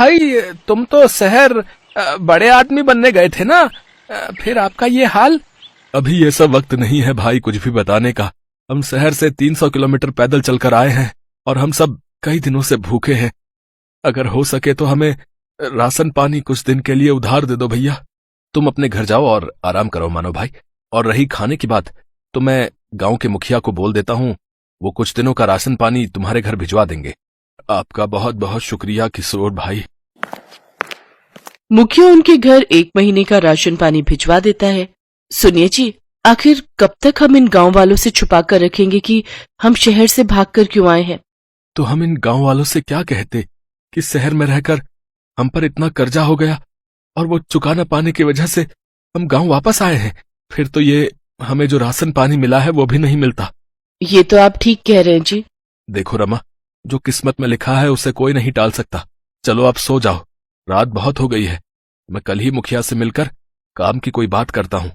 भाई तुम तो शहर बड़े आदमी बनने गए थे ना, फिर आपका ये हाल। अभी ये सब वक्त नहीं है भाई कुछ भी बताने का। हम शहर से 300 किलोमीटर पैदल चलकर आए हैं और हम सब कई दिनों से भूखे हैं। अगर हो सके तो हमें राशन पानी कुछ दिन के लिए उधार दे दो भैया। तुम अपने घर जाओ और आराम करो मानो भाई। और रही खाने की बात, तो मैं गांव के मुखिया को बोल देता हूँ, वो कुछ दिनों का राशन पानी तुम्हारे घर भिजवा देंगे। आपका बहुत बहुत शुक्रिया किशोर भाई। मुखिया उनके घर 1 महीने का राशन पानी भिजवा देता है। सुनिए जी, आखिर कब तक हम इन गांव वालों से छुपा कर रखेंगे कि हम शहर से भागकर क्यों आए हैं? तो हम इन गांव वालों से क्या कहते कि शहर में रहकर हम पर इतना कर्जा हो गया और वो चुका न पाने की वजह से हम गांव वापस आए हैं। फिर तो ये हमें जो राशन पानी मिला है वो भी नहीं मिलता। ये तो आप ठीक कह रहे हैं जी। देखो रमा, जो किस्मत में लिखा है उसे कोई नहीं टाल सकता। चलो आप सो जाओ, रात बहुत हो गई है। मैं कल ही मुखिया से मिलकर काम की कोई बात करता हूँ।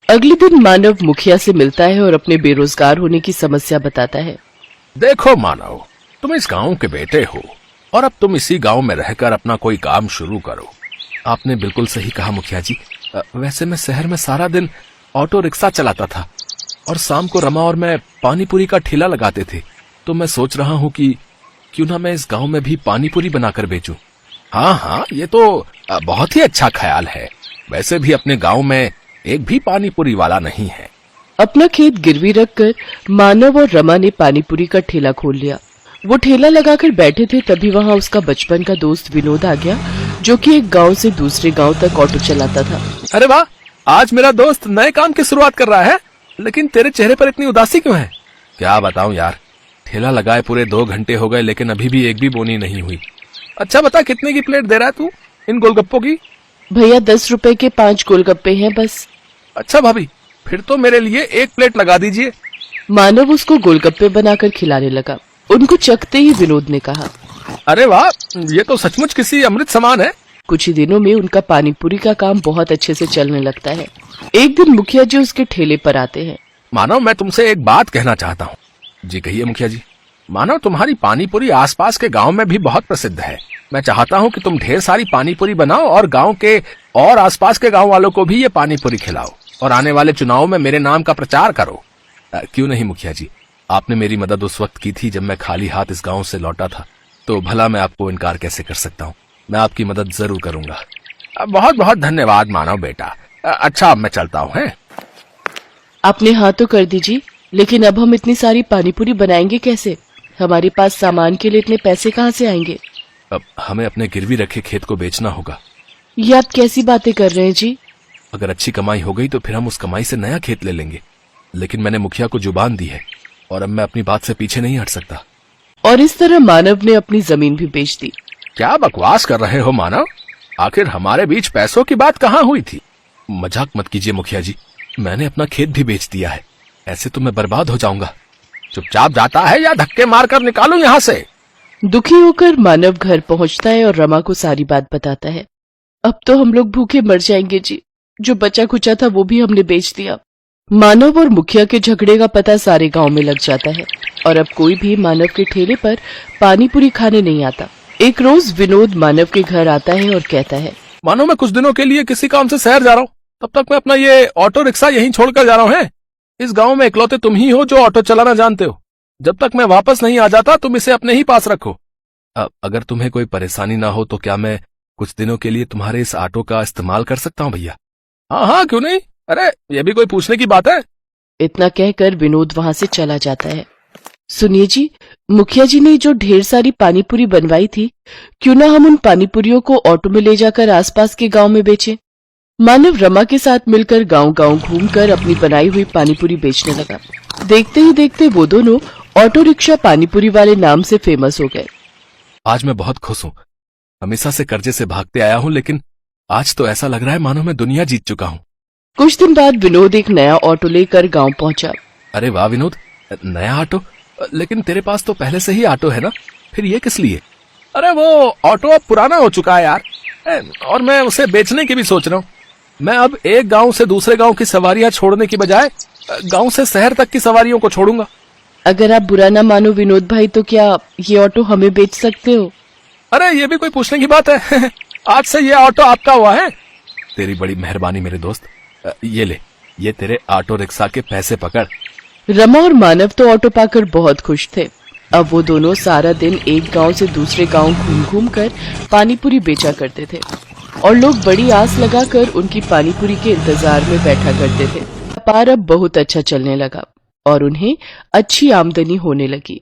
अगले दिन मानव मुखिया से मिलता है और अपने बेरोजगार होने की समस्या बताता है। देखो मानव, तुम इस गांव के बेटे हो और अब तुम इसी गांव में रहकर अपना कोई काम शुरू करो। आपने बिल्कुल सही कहा मुखिया जी। वैसे मैं शहर में सारा दिन ऑटो रिक्शा चलाता था और शाम को रमा और मैं पानी पूरी का ठेला लगाते थे। तो मैं सोच रहा हूँ कि क्यों ना मैं इस गांव में भी पानी पूरी बनाकर बेचूं। हाँ, ये तो बहुत ही अच्छा ख्याल है। वैसे भी अपने गांव में एक भी पानी पूरी वाला नहीं है। अपना खेत गिरवी रखकर मानव और रमा ने पानी पूरी का ठेला खोल लिया। वो ठेला लगाकर बैठे थे, तभी वहाँ उसका बचपन का दोस्त विनोद आ गया, जो कि एक गांव से दूसरे गांव तक ऑटो चलाता था। अरे वाह, आज मेरा दोस्त नए काम की शुरुआत कर रहा है। लेकिन तेरे चेहरे पर इतनी उदासी क्यों है? क्या बताऊं यार, ठेला लगाए पूरे 2 घंटे हो गए लेकिन अभी भी एक भी बोनी नहीं हुई। अच्छा बता, कितने की प्लेट दे रहा है तू इन गोलगप्पों की? भैया 10 रुपए के 5 गोलगप्पे हैं बस। अच्छा भाभी, फिर तो मेरे लिए 1 प्लेट लगा दीजिए। मानव उसको गोलगप्पे बनाकर खिलाने लगा। उनको चखते ही विनोद ने कहा, अरे वाह, ये तो सचमुच किसी अमृत समान है। कुछ ही दिनों में उनका पानीपुरी का काम बहुत अच्छे से चलने लगता है। एक दिन मुखिया जी उसके ठेले पर आते हैं। मानव, मैं तुमसे एक बात कहना चाहता हूँ। जी कहिए मुखिया जी। मानव, तुम्हारी पानीपुरी आसपास के गांव में भी बहुत प्रसिद्ध है। मैं चाहता हूँ कि तुम ढेर सारी पानीपुरी बनाओ और गांव के और आसपास के गांव वालों को भी ये पानीपुरी खिलाओ और आने वाले चुनाव में मेरे नाम का प्रचार करो। क्यों नहीं मुखिया जी, आपने मेरी मदद उस वक्त की थी जब मैं खाली हाथ इस गांव से लौटा था, तो भला मैं आपको इनकार कैसे कर सकता हूँ। मैं आपकी मदद जरूर करूंगा। बहुत बहुत धन्यवाद मानव बेटा। अच्छा, अब मैं चलता हूँ। है आपने हाँ तो कर दीजिए, लेकिन अब हम इतनी सारी पानीपुरी बनाएंगे कैसे? हमारे पास सामान के लिए इतने पैसे कहाँ से आएंगे? अब हमें अपने गिरवी रखे खेत को बेचना होगा। ये आप कैसी बातें कर रहे हैं जी? अगर अच्छी कमाई हो गई तो फिर हम उस कमाई से नया खेत ले लेंगे। लेकिन मैंने मुखिया को जुबान दी है और अब मैं अपनी बात से पीछे नहीं हट सकता। और इस तरह मानव ने अपनी जमीन भी बेच दी। क्या बकवास कर रहे हो मानव? आखिर हमारे बीच पैसों की बात कहाँ हुई थी? मजाक मत कीजिए मुखिया जी, मैंने अपना खेत भी बेच दिया है। ऐसे तो मैं बर्बाद हो जाऊंगा। चुपचाप जाता है या धक्के मारकर निकालूं यहाँ से? दुखी होकर मानव घर पहुँचता है और रमा को सारी बात बताता है। अब तो हम लोग भूखे मर जाएंगे जी, जो बचा खुचा था वो भी हमने बेच दिया। मानव और मुखिया के झगड़े का पता सारे गांव में लग जाता है और अब कोई भी मानव के ठेले पर पानीपुरी खाने नहीं आता। एक रोज विनोद मानव के घर आता है और कहता है, मानो मैं कुछ दिनों के लिए किसी काम से शहर जा रहा हूँ, तब तक मैं अपना ये ऑटो रिक्शा यहीं छोड़कर जा रहा हूँ। इस गांव में इकलौते तुम ही हो जो ऑटो चलाना जानते हो। जब तक मैं वापस नहीं आ जाता तुम इसे अपने ही पास रखो। अगर तुम्हें कोई परेशानी ना हो तो क्या मैं कुछ दिनों के लिए तुम्हारे इस ऑटो का इस्तेमाल कर सकता हूँ भैया? हाँ, क्यों नहीं। अरे ये भी कोई पूछने की बात है? इतना कहकर विनोद वहाँ से चला जाता है। सुनिए जी, मुखिया जी ने जो ढेर सारी पानीपुरी बनवाई थी, क्यों ना हम उन पानीपुरियों को ऑटो में ले जाकर आसपास के गांव में बेचें? मानव रमा के साथ मिलकर गांव-गांव घूमकर अपनी बनाई हुई पानीपुरी बेचने लगा। देखते ही देखते वो दोनों ऑटो रिक्शा पानीपुरी वाले नाम से फेमस हो गए। आज मैं बहुत खुश हूँ। हमेशा से कर्जे से भागते आया हूँ, लेकिन आज तो ऐसा लग रहा है मानो मैं दुनिया जीत चुका हूँ। कुछ दिन बाद विनोद एक नया ऑटो लेकर गांव पहुंचा। अरे वाह विनोद, नया ऑटो? लेकिन तेरे पास तो पहले से ही ऑटो है ना, फिर ये किस लिए? अरे वो ऑटो अब पुराना हो चुका है यार, और मैं उसे बेचने की भी सोच रहा हूँ। मैं अब एक गांव से दूसरे गांव की सवारियां छोड़ने की बजाय गांव से शहर तक की सवारियों को छोड़ूंगा। अगर आप बुरा ना मानो विनोद भाई, तो क्या ये ऑटो हमें बेच सकते हो? अरे ये भी कोई पूछने की बात है। आज से ये ऑटो आपका हुआ है। तेरी बड़ी मेहरबानी मेरे दोस्त। ये ले, ये तेरे ऑटो रिक्शा के पैसे पकड़। रमा और मानव तो ऑटो पाकर बहुत खुश थे। अब वो दोनों सारा दिन एक गांव से दूसरे गांव घूम घूम कर पानीपुरी बेचा करते थे और लोग बड़ी आस लगाकर उनकी पानीपुरी के इंतजार में बैठा करते थे। व्यापार अब बहुत अच्छा चलने लगा और उन्हें अच्छी आमदनी होने लगी।